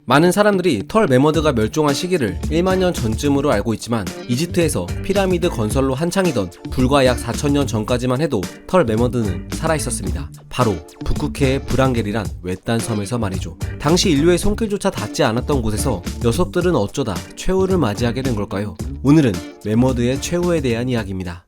많은 사람들이 털 매머드가 멸종한 시기를 1만 년 전쯤으로 알고 있지만 이집트에서 피라미드 건설로 한창이던 불과 약 4,000년 전까지만 해도 털 매머드는 살아있었습니다. 바로 북극해의 브랑겔이란 외딴 섬에서 말이죠. 당시 인류의 손길조차 닿지 않았던 곳에서 녀석들은 어쩌다 최후를 맞이하게 된 걸까요? 오늘은 매머드의 최후에 대한 이야기입니다.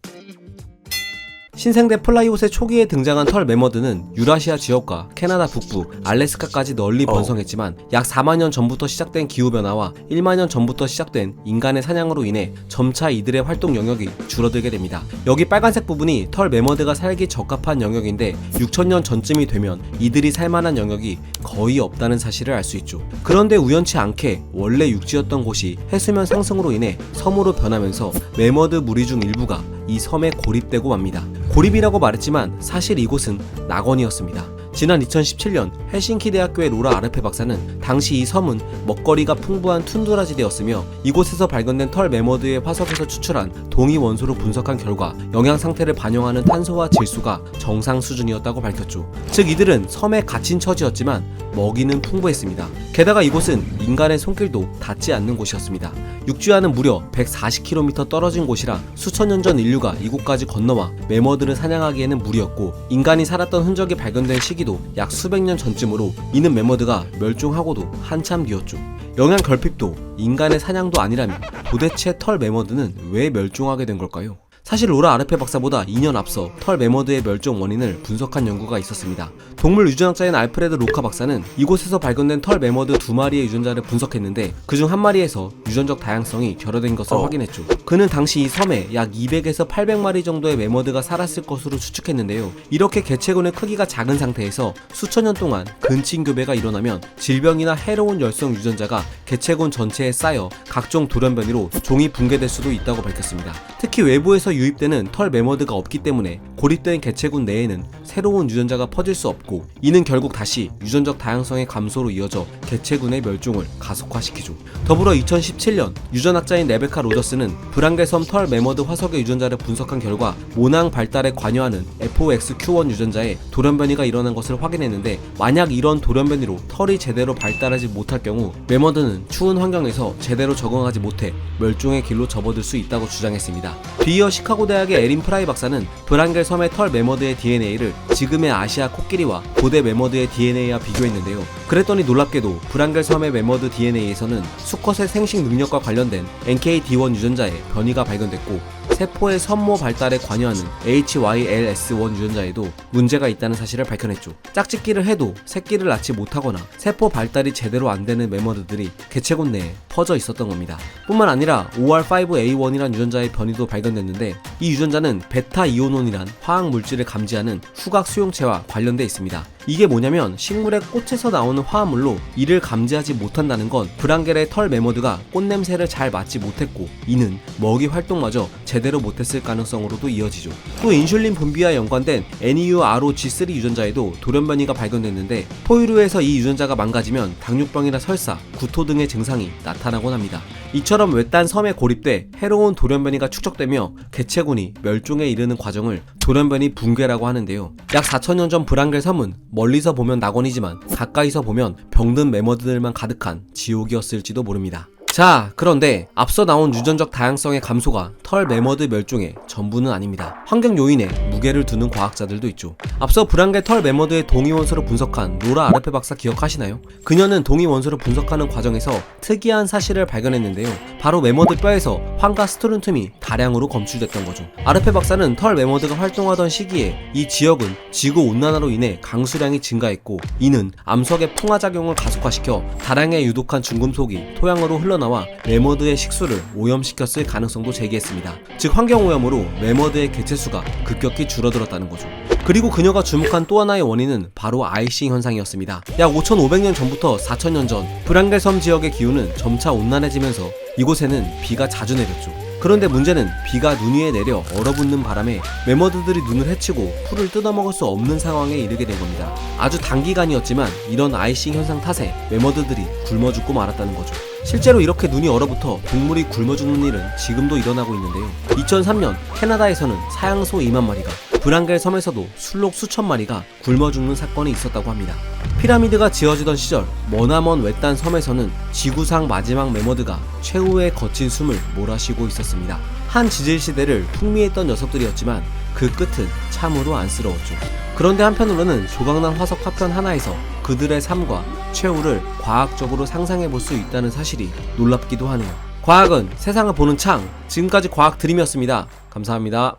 신생대 플라이봇의 초기에 등장한 털 매머드는 유라시아 지역과 캐나다 북부, 알래스카까지 널리 번성했지만 약 4만 년 전부터 시작된 기후변화와 1만 년 전부터 시작된 인간의 사냥으로 인해 점차 이들의 활동 영역이 줄어들게 됩니다. 여기 빨간색 부분이 털 매머드가 살기 적합한 영역인데 6,000년 전쯤이 되면 이들이 살만한 영역이 거의 없다는 사실을 알 수 있죠. 그런데 우연치 않게 원래 육지였던 곳이 해수면 상승으로 인해 섬으로 변하면서 매머드 무리 중 일부가 이 섬에 고립되고 맙니다. 고립이라고 말했지만 사실 이곳은 낙원이었습니다. 지난 2017년 헬싱키 대학교의 로라 아르페 박사는 당시 이 섬은 먹거리가 풍부한 툰드라지대였으며 이곳에서 발견된 털 매머드의 화석에서 추출한 동위 원소로 분석한 결과 영양 상태를 반영하는 탄소와 질소가 정상 수준이었다고 밝혔죠. 즉 이들은 섬에 갇힌 처지였지만 먹이는 풍부했습니다. 게다가 이곳은 인간의 손길도 닿지 않는 곳이었습니다. 육지와는 무려 140km 떨어진 곳이라 수천 년 전 인류가 이곳까지 건너와 매머드를 사냥하기에는 무리였고 인간이 살았던 흔적이 발견된 시기도 약 수백 년 전쯤으로 이는 매머드가 멸종하고도 한참 뒤였죠. 영양 결핍도 인간의 사냥도 아니라면 도대체 털 매머드는 왜 멸종하게 된 걸까요? 사실 로라 아르페 박사보다 2년 앞서 털 매머드의 멸종 원인을 분석한 연구가 있었습니다. 동물 유전학자인 알프레드 로카 박사는 이곳에서 발견된 털 매머드 2마리의 유전자를 분석했는데 그중 한 마리에서 유전적 다양성이 결여된 것을 확인했죠. 그는 당시 이 섬에 약 200에서 800마리 정도의 매머드가 살았을 것으로 추측했는데요. 이렇게 개체군의 크기가 작은 상태에서 수천 년 동안 근친 교배가 일어나면 질병이나 해로운 열성 유전자가 개체군 전체에 쌓여 각종 돌연변이로 종이 붕괴될 수도 있다고 밝혔습니다. 특히 외부에서 유입되는 털 매머드가 없기 때문에 고립된 개체군 내에는 새로운 유전자가 퍼질 수 없고 이는 결국 다시 유전적 다양성의 감소로 이어져 개체군의 멸종을 가속화시키죠. 더불어 2017년 유전학자인 레베카 로저스는 브랑겔섬 털 매머드 화석의 유전자를 분석한 결과 모낭 발달에 관여하는 FOXQ1 유전자에 돌연변이가 일어난 것을 확인했는데 만약 이런 돌연변이로 털이 제대로 발달하지 못할 경우 매머드는 추운 환경에서 제대로 적응하지 못해 멸종의 길로 접어들 수 있다고 주장했습니다. 뒤이어 시카고 대학의 에린 프라이 박사는 브랑겔 섬의 털 매머드의 DNA를 지금의 아시아 코끼리와 고대 매머드의 DNA와 비교했는데요. 그랬더니 놀랍게도 브랑겔 섬의 매머드 DNA에서는 수컷의 생식 능력과 관련된 NKD1 유전자의 변이가 발견됐고 세포의 선모 발달에 관여하는 HYLS1 유전자에도 문제가 있다는 사실을 밝혀냈죠. 짝짓기를 해도 새끼를 낳지 못하거나 세포 발달이 제대로 안 되는 매머드들이 개체군 내에 퍼져 있었던 겁니다. 뿐만 아니라 OR5A1이란 유전자의 변이도 발견됐는데 이 유전자는 베타 이오논이란 화학 물질을 감지하는 후각 수용체와 관련돼 있습니다. 이게 뭐냐면 식물의 꽃에서 나오는 화합물로 이를 감지하지 못한다는 건 브랑겔의 털 매머드가 꽃냄새를 잘 맡지 못했고 이는 먹이 활동마저 제대로 못했을 가능성으로도 이어지죠. 또 인슐린 분비와 연관된 NEUROG3 유전자에도 돌연변이가 발견됐는데 포유류에서 이 유전자가 망가지면 당뇨병이나 설사, 구토 등의 증상이 나타나곤 합니다. 이처럼 외딴 섬에 고립돼 해로운 돌연변이가 축적되며 개체군이 멸종에 이르는 과정을 돌연변이 붕괴라고 하는데요. 약 4,000년 전 브랑겔 섬은 멀리서 보면 낙원이지만 가까이서 보면 병든 매머드들만 가득한 지옥이었을지도 모릅니다. 자, 그런데 앞서 나온 유전적 다양성의 감소가 털 매머드 멸종의 전부는 아닙니다. 환경 요인에 무게를 두는 과학자들도 있죠. 앞서 브랑겔 털 매머드의 동위 원소를 분석한 로라 아르페 박사 기억하시나요? 그녀는 동위 원소를 분석하는 과정에서 특이한 사실을 발견했는데요. 바로 매머드 뼈에서 황과 스트론튬이 다량으로 검출됐던 거죠. 아르페 박사는 털 매머드가 활동하던 시기에 이 지역은 지구 온난화로 인해 강수량이 증가했고 이는 암석의 풍화작용을 가속화시켜 다량의 유독한 중금속이 토양으로 흘러나와 매머드의 식수를 오염시켰을 가능성도 제기했습니다. 즉 환경오염으로 매머드의 개체수가 급격히 줄어들었다는 거죠. 그리고 그녀가 주목한 또 하나의 원인은 바로 아이싱 현상이었습니다. 약 5,500년 전부터 4,000년 전 브랑겔 섬 지역의 기후는 점차 온난해지면서 이곳에는 비가 자주 내렸죠. 그런데 문제는 비가 눈 위에 내려 얼어붙는 바람에 매머드들이 눈을 헤치고 풀을 뜯어먹을 수 없는 상황에 이르게 된 겁니다. 아주 단기간이었지만 이런 아이싱 현상 탓에 매머드들이 굶어 죽고 말았다는 거죠. 실제로 이렇게 눈이 얼어붙어 동물이 굶어 죽는 일은 지금도 일어나고 있는데요. 2003년 캐나다에서는 사양소 2만 마리가 브랑겔 섬에서도 술록 수천 마리가 굶어 죽는 사건이 있었다고 합니다. 피라미드가 지어지던 시절 머나먼 외딴 섬에서는 지구상 마지막 메머드가 최후의 거친 숨을 몰아쉬고 있었습니다. 한 지질 시대를 풍미했던 녀석들이었지만 그 끝은 참으로 안쓰러웠죠. 그런데 한편으로는 조각난 화석 파편 하나에서 그들의 삶과 최후를 과학적으로 상상해 볼 수 있다는 사실이 놀랍기도 하네요. 과학은 세상을 보는 창. 지금까지 과학 드림이었습니다. 감사합니다.